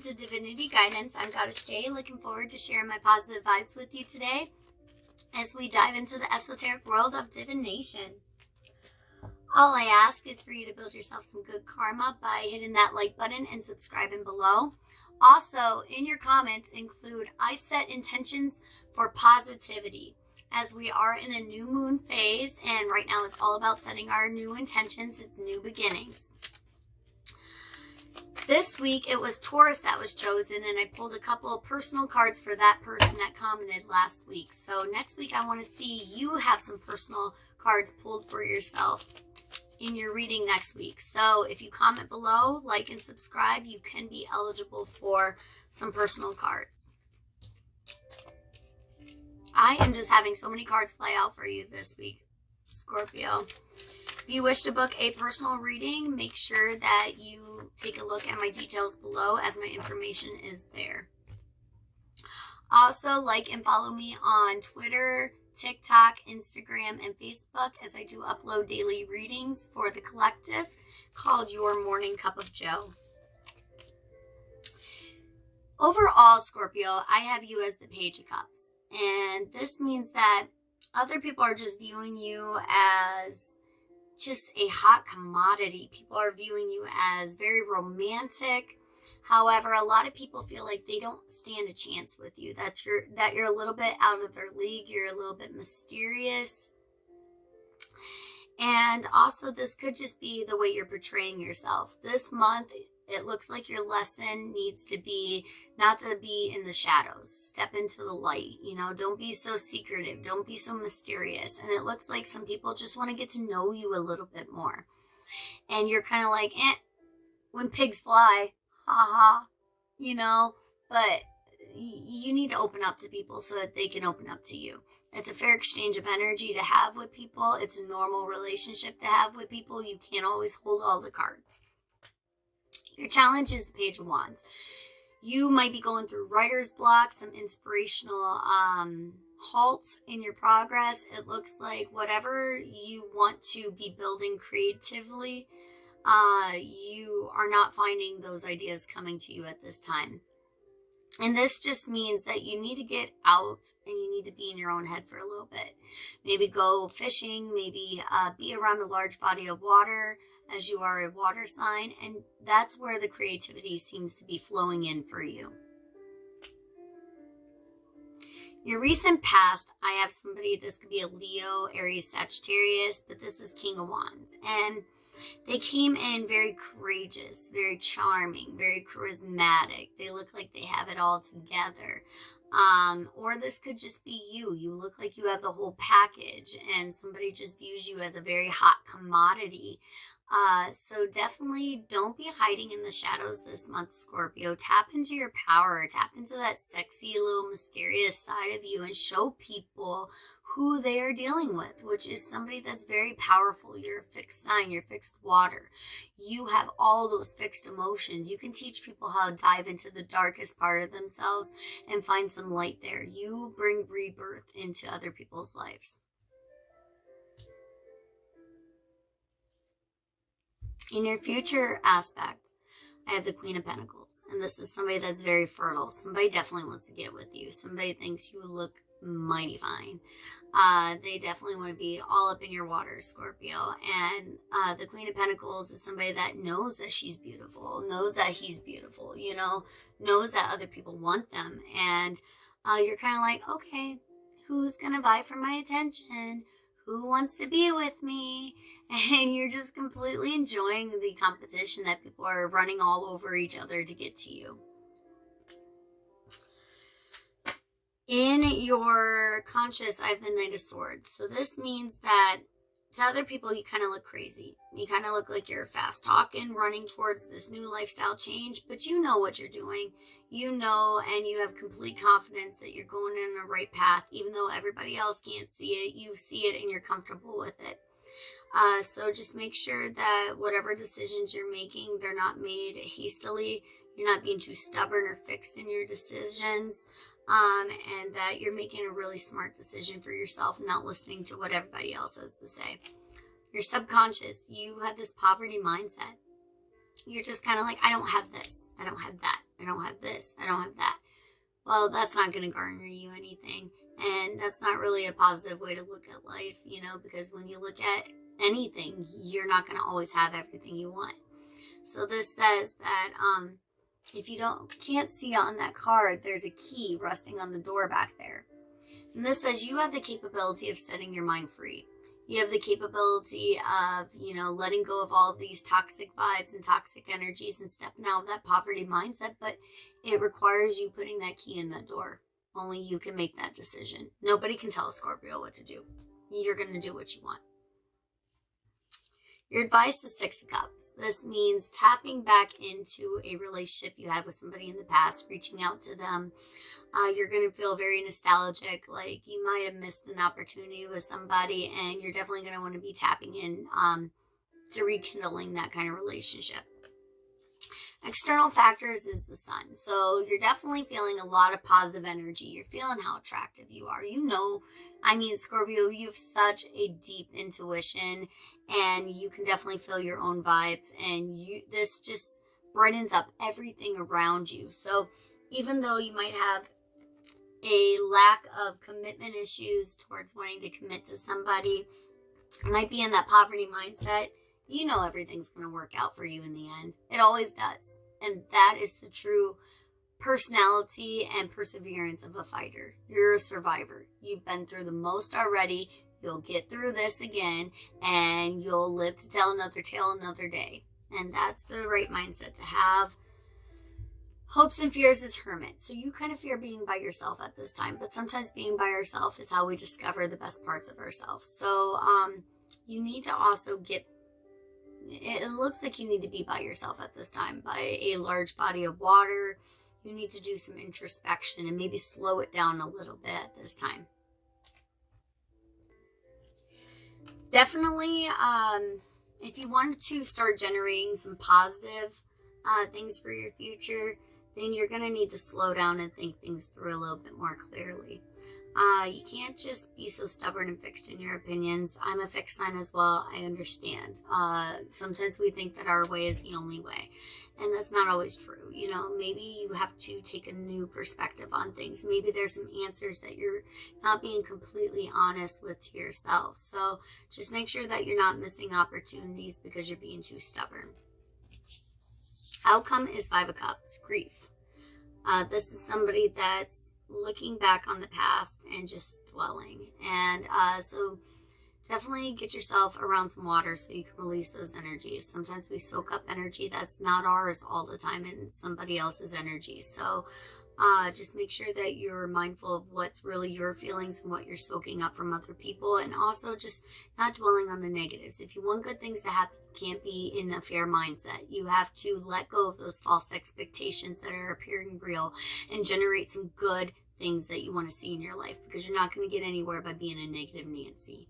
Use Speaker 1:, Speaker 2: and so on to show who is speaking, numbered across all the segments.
Speaker 1: to Divinity Guidance. I'm Goddess Jay, looking forward to sharing my positive vibes with you today as we dive into the esoteric world of divination. All I ask is for you to build yourself some good karma by hitting that like button and subscribing below. Also, in your comments include, I set intentions for positivity, as we are in a new moon phase, and right now is all about setting our new intentions. It's new beginnings. This week, it was Taurus that was chosen, and I pulled a couple of personal cards for that person that commented last week. So next week, I want to see you have some personal cards pulled for yourself in your reading next week. So if you comment below, like and subscribe, you can be eligible for some personal cards. I am just having so many cards fly out for you this week, Scorpio. If you wish to book a personal reading, make sure that you take a look at my details below, as my information is there. Also, like and follow me on Twitter, TikTok, Instagram, and Facebook, as I do upload daily readings for the collective called Your Morning Cup of Joe. Overall, Scorpio, I have you as the Page of Cups. And this means that other people are just viewing you as just a hot commodity. People are viewing you as very romantic. However, a lot of people feel like they don't stand a chance with you. That you're a little bit out of their league. You're a little bit mysterious. And also, this could just be the way you're portraying yourself. This month, it looks like your lesson needs to be not to be in the shadows. Step into the light. You know, don't be so secretive. Don't be so mysterious. And it looks like some people just want to get to know you a little bit more. And you're kind of like, when pigs fly, haha, you know, but you need to open up to people so that they can open up to you. It's a fair exchange of energy to have with people. It's a normal relationship to have with people. You can't always hold all the cards. Your challenge is the Page of Wands. You might be going through writer's block, some inspirational halts in your progress. It looks like whatever you want to be building creatively, you are not finding those ideas coming to you at this time. And this just means that you need to get out and you need to be in your own head for a little bit. Maybe go fishing, maybe be around a large body of water, as you are a water sign, and that's where the creativity seems to be flowing in for you. Your recent past, I have somebody, this could be a Leo, Aries, Sagittarius, but this is King of Wands. And they came in very courageous, very charming, very charismatic. They look like they have it all together. Or this could just be you. You look like you have the whole package, and somebody just views you as a very hot commodity. So definitely don't be hiding in the shadows this month, Scorpio. Tap into your power. Tap into that sexy little mysterious side of you and show people who they are dealing with, which is somebody that's very powerful. You're a fixed sign. You're fixed water. You have all those fixed emotions. You can teach people how to dive into the darkest part of themselves and find some light there. You bring rebirth into other people's lives. In your future aspect, I have the Queen of Pentacles, and this is somebody that's very fertile. Somebody definitely wants to get with you. Somebody thinks you look mighty fine. They definitely want to be all up in your waters, Scorpio. And the Queen of Pentacles is somebody that knows that she's beautiful, knows that he's beautiful, you know, knows that other people want them. And you're kind of like, okay, who's going to vie for my attention? Who wants to be with me? And you're just completely enjoying the competition that people are running all over each other to get to you. In your conscious, I have the Knight of Swords. So this means that to other people, you kind of look crazy. You kind of look like you're fast talking, running towards this new lifestyle change, but you know what you're doing. You know, and you have complete confidence that you're going in the right path, even though everybody else can't see it. You see it and you're comfortable with it. So just make sure that whatever decisions you're making, they're not made hastily. You're not being too stubborn or fixed in your decisions. And that you're making a really smart decision for yourself, not listening to what everybody else has to say. Your subconscious, you have this poverty mindset. You're just kind of like, I don't have this, I don't have that, I don't have this. I don't have that. Well, that's not going to garner you anything. And that's not really a positive way to look at life, you know, because when you look at anything, you're not going to always have everything you want. So this says that if you can't see on that card, there's a key resting on the door back there. And this says you have the capability of setting your mind free. You have the capability of, you know, letting go of all of these toxic vibes and toxic energies and stepping out of that poverty mindset. But it requires you putting that key in that door. Only you can make that decision. Nobody can tell a Scorpio what to do. You're going to do what you want. Your advice is 6 of Cups. This means tapping back into a relationship you had with somebody in the past, reaching out to them. You're going to feel very nostalgic, like you might have missed an opportunity with somebody, and you're definitely going to want to be tapping in to rekindling that kind of relationship. External factors is the sun. So you're definitely feeling a lot of positive energy. You're feeling how attractive you are. You know, I mean, Scorpio, you have such a deep intuition, and you can definitely feel your own vibes, and this just brightens up everything around you. So even though you might have a lack of commitment issues towards wanting to commit to somebody, might be in that poverty mindset, you know everything's going to work out for you in the end. It always does. And that is the true personality and perseverance of a fighter. You're a survivor. You've been through the most already. You'll get through this again, and you'll live to tell another tale another day. And that's the right mindset to have. Hopes and fears is hermit. So you kind of fear being by yourself at this time. But sometimes being by yourself is how we discover the best parts of ourselves. So you need to also it looks like you need to be by yourself at this time, by a large body of water. You need to do some introspection and maybe slow it down a little bit at this time. Definitely, if you wanted to start generating some positive things for your future, then you're going to need to slow down and think things through a little bit more clearly. You can't just be so stubborn and fixed in your opinions. I'm a fixed sign as well. I understand. Sometimes we think that our way is the only way, and that's not always true. You know, maybe you have to take a new perspective on things. Maybe there's some answers that you're not being completely honest with to yourself. So just make sure that you're not missing opportunities because you're being too stubborn. Outcome is 5 of Cups, grief. This is somebody that's looking back on the past and just dwelling. And so definitely get yourself around some water so you can release those energies. Sometimes we soak up energy that's not ours all the time and somebody else's energy. So just make sure that you're mindful of what's really your feelings and what you're soaking up from other people, and also just not dwelling on the negatives. If you want good things to happen, you can't be in a fear mindset. You have to let go of those false expectations that are appearing real and generate some good things that you want to see in your life, because you're not going to get anywhere by being a negative Nancy.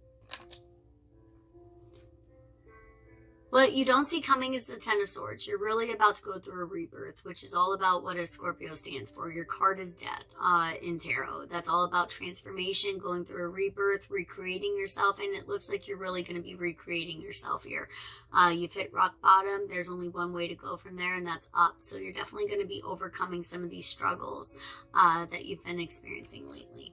Speaker 1: What you don't see coming is the 10 of Swords. You're really about to go through a rebirth, which is all about what a Scorpio stands for. Your card is death in tarot. That's all about transformation, going through a rebirth, recreating yourself, and it looks like you're really going to be recreating yourself here. You've hit rock bottom. There's only one way to go from there, and that's up. So you're definitely going to be overcoming some of these struggles that you've been experiencing lately.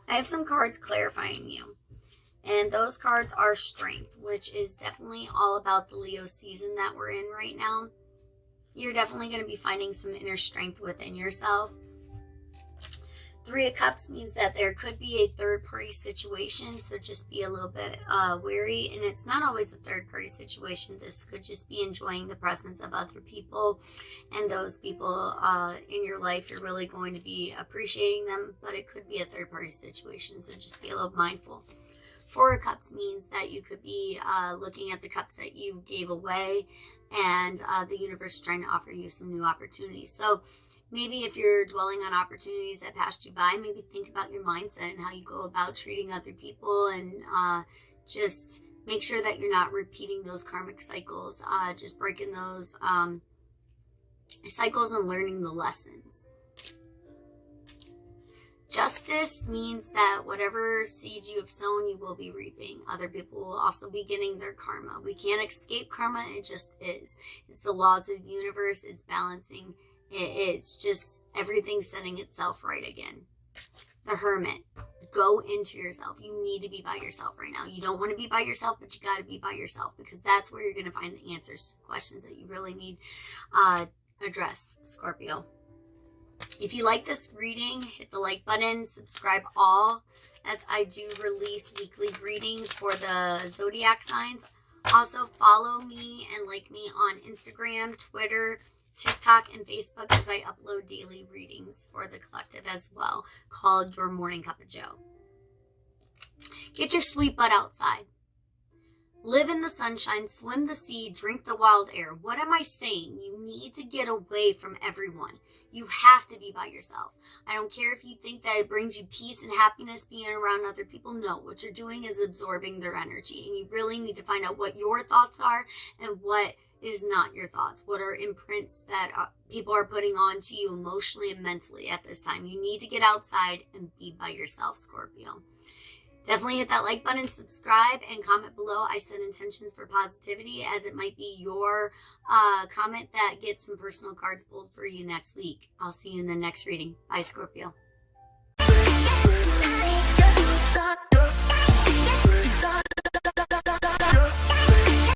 Speaker 1: I have some cards clarifying you. And those cards are strength, which is definitely all about the Leo season that we're in right now. You're definitely going to be finding some inner strength within yourself. 3 of Cups means that there could be a third-party situation, so just be a little bit wary. And it's not always a third-party situation. This could just be enjoying the presence of other people, and those people in your life, you're really going to be appreciating them, but it could be a third-party situation, so just be a little mindful. 4 of Cups means that you could be looking at the cups that you gave away, and the universe is trying to offer you some new opportunities. So maybe if you're dwelling on opportunities that passed you by, maybe think about your mindset and how you go about treating other people, and just make sure that you're not repeating those karmic cycles, just breaking those cycles and learning the lessons. Justice Justice means that whatever seeds you have sown, you will be reaping. Other people will also be getting their karma. We can't escape karma. It just is. It's the laws of the universe. It's balancing. It's just everything setting itself right again. The Hermit. Go into yourself. You need to be by yourself right now. You don't want to be by yourself, but you got to be by yourself, because that's where you're going to find the answers to questions that you really need addressed, Scorpio. If you like this reading, hit the like button, subscribe all, as I do release weekly readings for the zodiac signs. Also follow me and like me on Instagram, Twitter, TikTok, and Facebook, as I upload daily readings for the collective as well, called Your Morning Cup of Joe. Get your sweet butt outside. Live in the sunshine, swim the sea, drink the wild air. What am I saying? You need to get away from everyone. You have to be by yourself. I don't care if you think that it brings you peace and happiness being around other people. No, what you're doing is absorbing their energy. And you really need to find out what your thoughts are and what is not your thoughts. What are imprints that people are putting on to you emotionally and mentally at this time. You need to get outside and be by yourself, Scorpio. Definitely hit that like button, subscribe, and comment below. I set intentions for positivity, as it might be your comment that gets some personal cards pulled for you next week. I'll see you in the next reading. Bye, Scorpio.